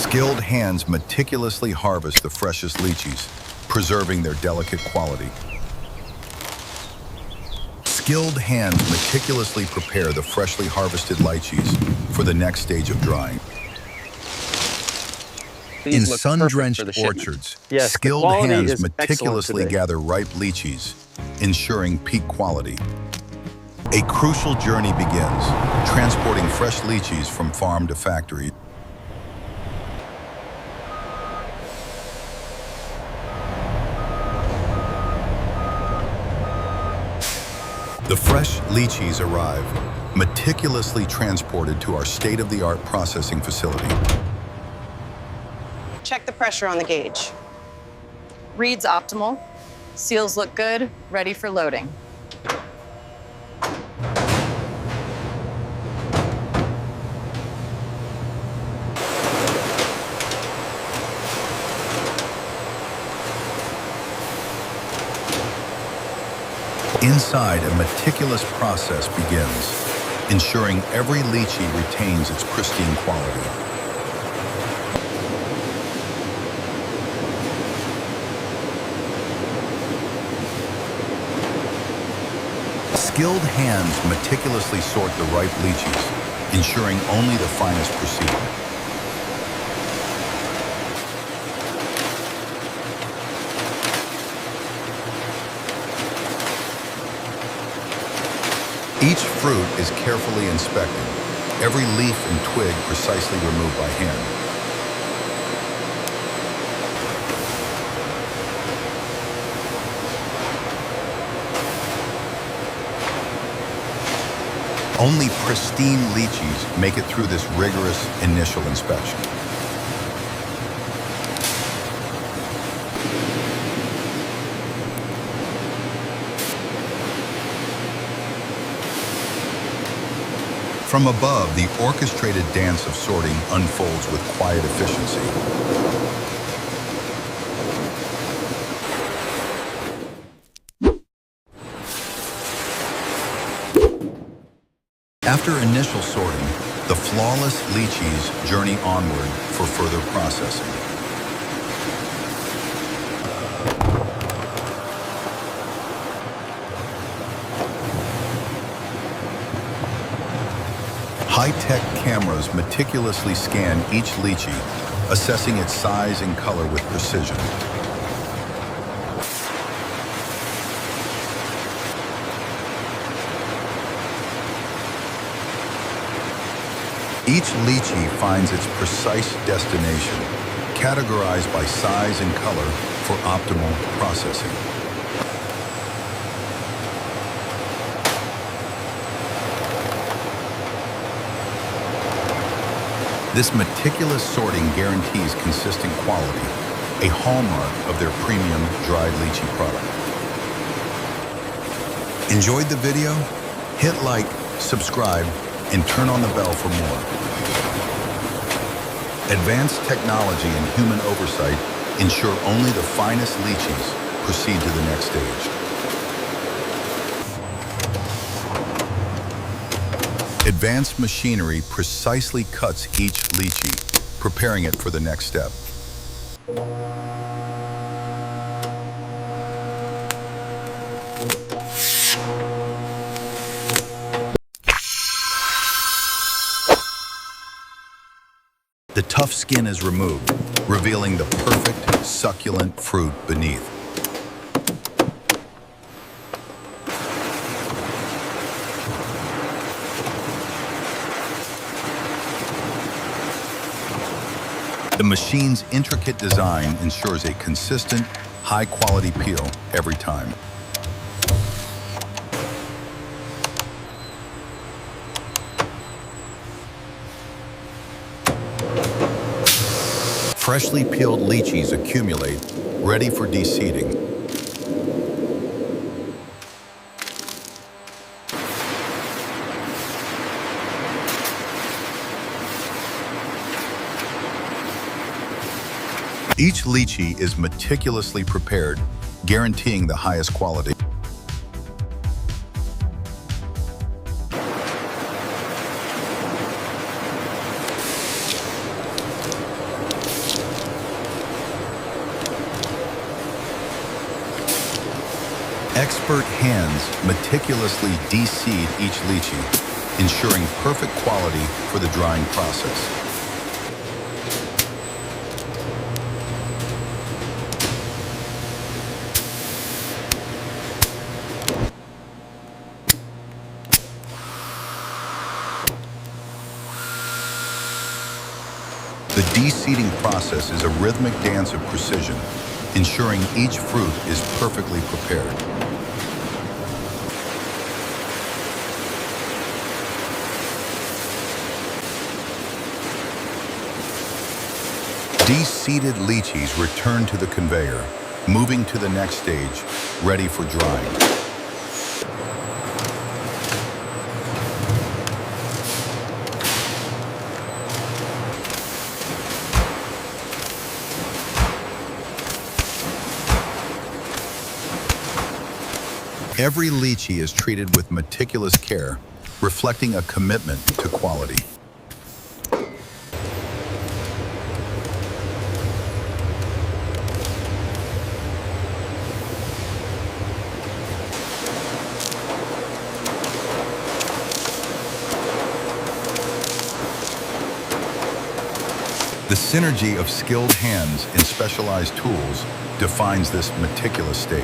Skilled hands meticulously harvest the freshest lychees, preserving their delicate quality. Skilled hands meticulously prepare the freshly harvested lychees for the next stage of drying. In sun-drenched orchards, skilled hands meticulously gather ripe lychees, ensuring peak quality. A crucial journey begins, transporting fresh lychees from farm to factory. The fresh lychees arrive, meticulously transported to our state-of-the-art processing facility. Check the pressure on the gauge. Reads optimal. Seals look good, ready for loading. Inside, a meticulous process begins, ensuring every lychee retains its pristine quality. Skilled hands meticulously sort the ripe lychees, ensuring only the finest proceed. Each fruit is carefully inspected, every leaf and twig precisely removed by hand. Only pristine lychees make it through this rigorous initial inspection. From above, the orchestrated dance of sorting unfolds with quiet efficiency. After initial sorting, the flawless lychees journey onward for further processing. High-tech cameras meticulously scan each lychee, assessing its size and color with precision. Each lychee finds its precise destination, categorized by size and color for optimal processing. This meticulous sorting guarantees consistent quality, a hallmark of their premium dried lychee product. Enjoyed the video? Hit like, subscribe, and turn on the bell for more. Advanced technology and human oversight ensure only the finest lychees proceed to the next stage. Advanced machinery precisely cuts each lychee, preparing it for the next step. The tough skin is removed, revealing the perfect, succulent fruit beneath. The machine's intricate design ensures a consistent, high-quality peel every time. Freshly peeled lychees accumulate, ready for de-seeding. Each lychee is meticulously prepared, guaranteeing the highest quality. Expert hands meticulously de-seed each lychee, ensuring perfect quality for the drying process. The de-seeding process is a rhythmic dance of precision, ensuring each fruit is perfectly prepared. De-seeded lychees return to the conveyor, moving to the next stage, ready for drying. Every lychee is treated with meticulous care, reflecting a commitment to quality. The synergy of skilled hands and specialized tools defines this meticulous stage.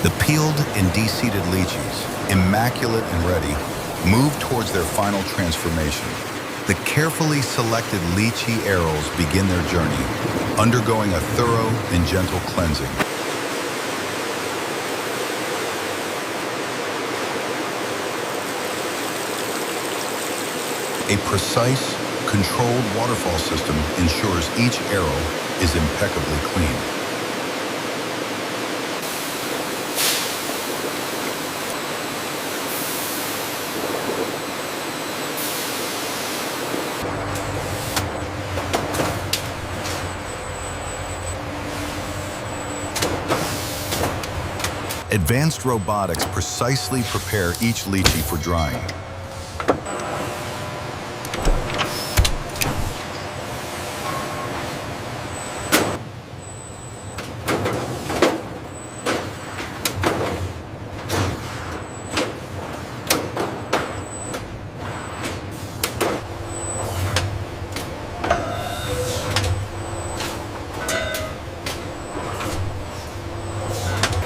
The peeled and de-seeded lychees, immaculate and ready, move towards their final transformation. The carefully selected lychee arils begin their journey, undergoing a thorough and gentle cleansing. A precise, controlled waterfall system ensures each aril is impeccably clean. Advanced robotics precisely prepare each lychee for drying.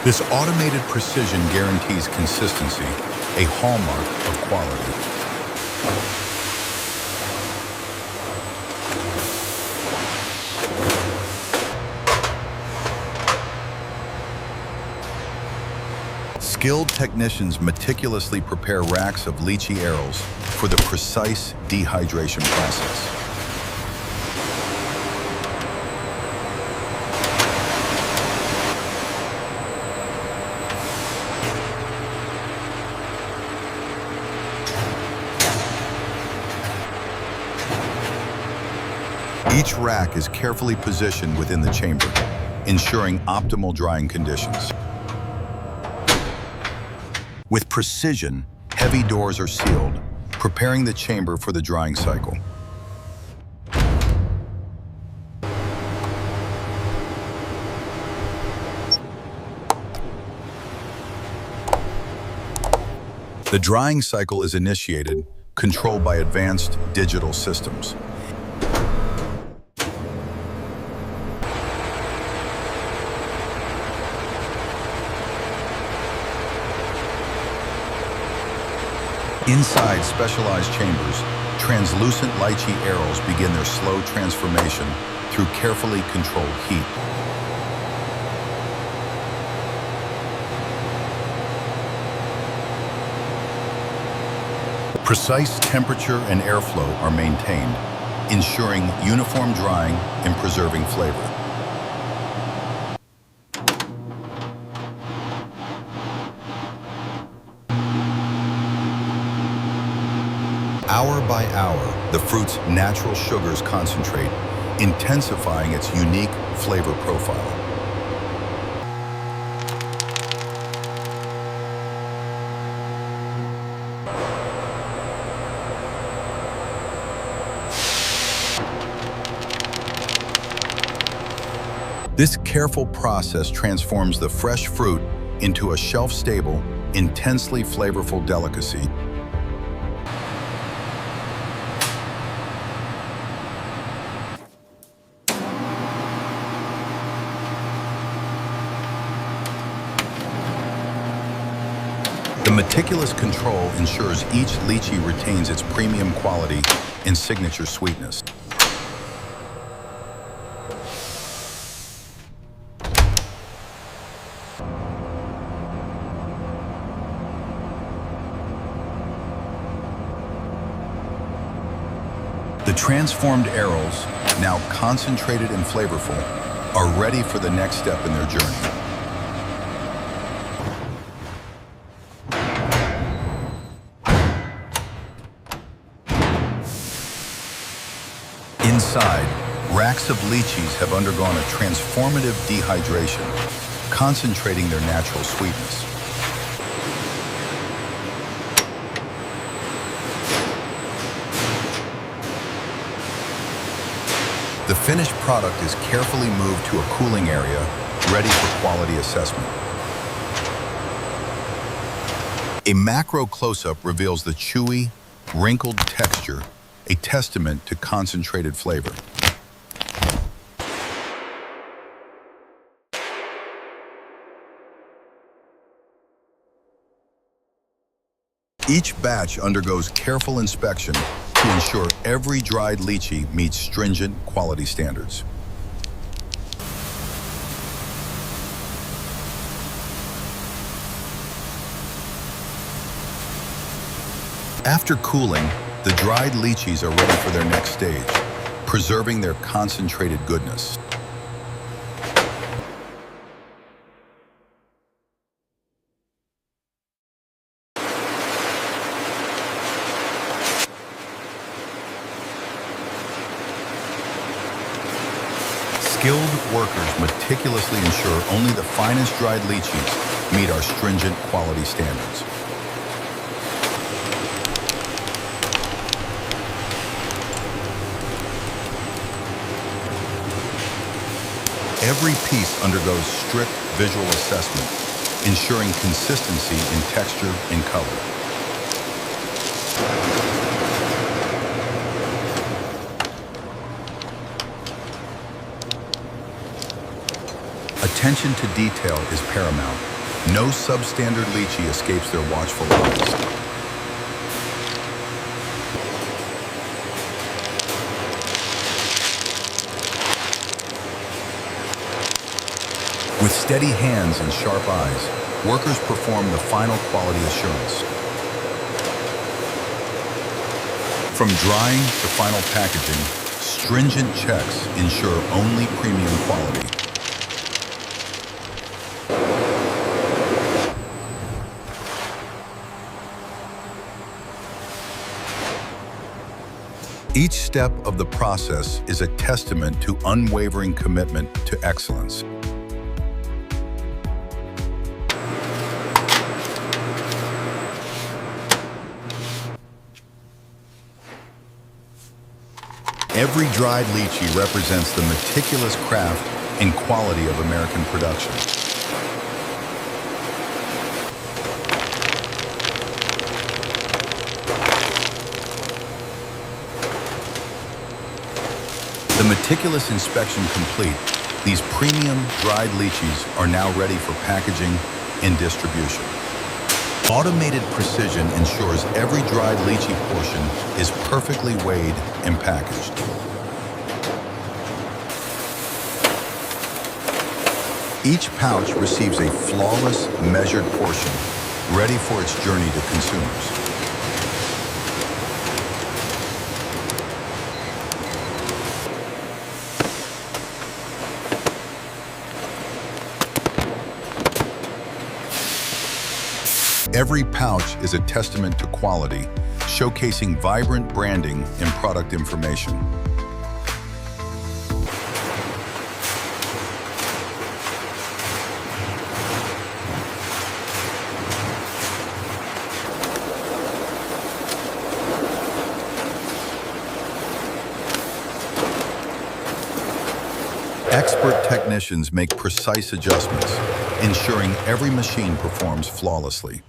This automated precision guarantees consistency, a hallmark of quality. Skilled technicians meticulously prepare racks of lychee arils for the precise dehydration process. Each rack is carefully positioned within the chamber, ensuring optimal drying conditions. With precision, heavy doors are sealed, preparing the chamber for the drying cycle. The drying cycle is initiated, controlled by advanced digital systems. Inside specialized chambers, translucent lychee arils begin their slow transformation through carefully controlled heat. Precise temperature and airflow are maintained, ensuring uniform drying and preserving flavor. Hour by hour, the fruit's natural sugars concentrate, intensifying its unique flavor profile. This careful process transforms the fresh fruit into a shelf-stable, intensely flavorful delicacy. The meticulous control ensures each lychee retains its premium quality and signature sweetness. The transformed arils, now concentrated and flavorful, are ready for the next step in their journey. Inside, racks of lychees have undergone a transformative dehydration, concentrating their natural sweetness. The finished product is carefully moved to a cooling area, ready for quality assessment. A macro close-up reveals the chewy, wrinkled texture, a testament to concentrated flavor. Each batch undergoes careful inspection to ensure every dried lychee meets stringent quality standards. After cooling, the dried lychees are ready for their next stage, preserving their concentrated goodness. Skilled workers meticulously ensure only the finest dried lychees meet our stringent quality standards. Every piece undergoes strict visual assessment, ensuring consistency in texture and color. Attention to detail is paramount. No substandard lychee escapes their watchful eyes. With steady hands and sharp eyes, workers perform the final quality assurance. From drying to final packaging, stringent checks ensure only premium quality. Each step of the process is a testament to unwavering commitment to excellence. Every dried lychee represents the meticulous craft and quality of American production. The meticulous inspection complete, these premium dried lychees are now ready for packaging and distribution. Automated precision ensures every dried lychee portion is perfectly weighed and packaged. Each pouch receives a flawless, measured portion, ready for its journey to consumers. Every pouch is a testament to quality, showcasing vibrant branding and product information. Expert technicians make precise adjustments, ensuring every machine performs flawlessly.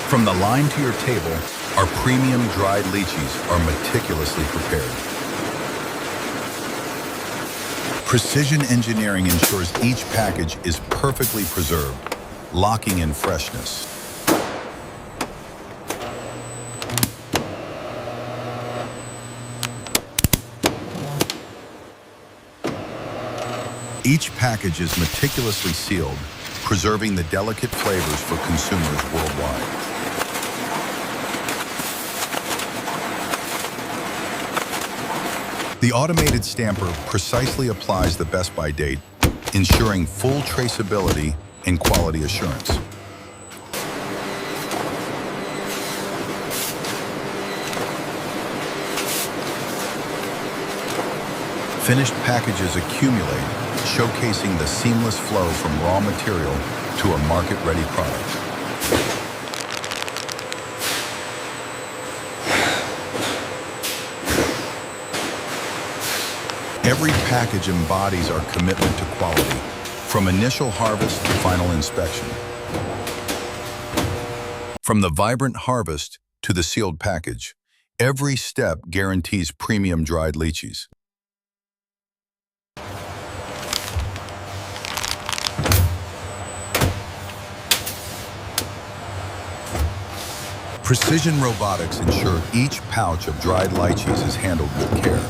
From the line to your table, our premium dried lychees are meticulously prepared. Precision engineering ensures each package is perfectly preserved, locking in freshness. Each package is meticulously sealed, preserving the delicate flavors for consumers worldwide. The automated stamper precisely applies the best by date, ensuring full traceability and quality assurance. Finished packages accumulate, showcasing the seamless flow from raw material to a market-ready product. Every package embodies our commitment to quality, from initial harvest to final inspection. From the vibrant harvest to the sealed package, every step guarantees premium dried lychees. Precision robotics ensure each pouch of dried lychees is handled with care.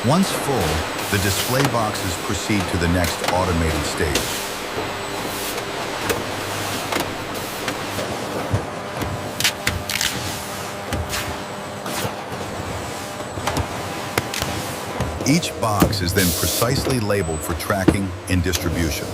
Once full, the display boxes proceed to the next automated stage. Each box is then precisely labeled for tracking and distribution.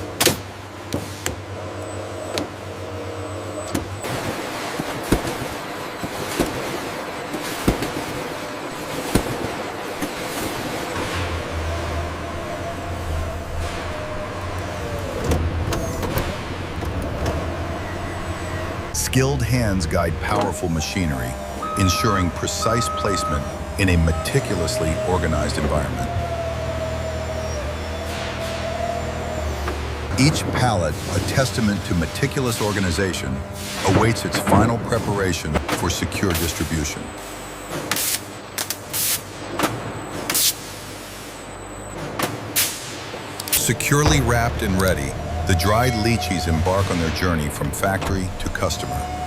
Skilled hands guide powerful machinery, ensuring precise placement in a meticulously organized environment. Each pallet, a testament to meticulous organization, awaits its final preparation for secure distribution. Securely wrapped and ready, the dried lychees embark on their journey from factory to customer.